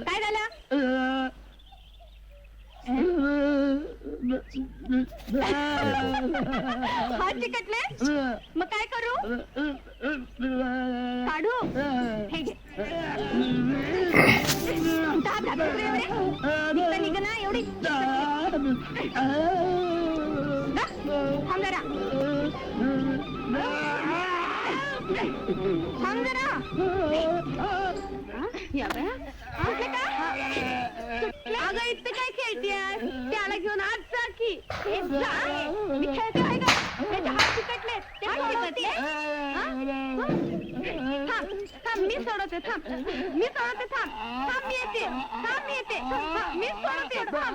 काय झालं? हात चिकटले? मग काय करू? काढू? हे घे. दाब घातले रे एवढे? निघता निघना एवढी? थांब जरा. थांब जरा. या बया. सुटले का? अगं इथं काय खेळतीयस? त्याला घेऊन आज जा की. मी खेळते आहे का? त्याचे हात चिकटले. ते सोडवते. थांब मी सोडवते. थांब मी सोडवते. थांब मी येते. मी सोडवते. थांब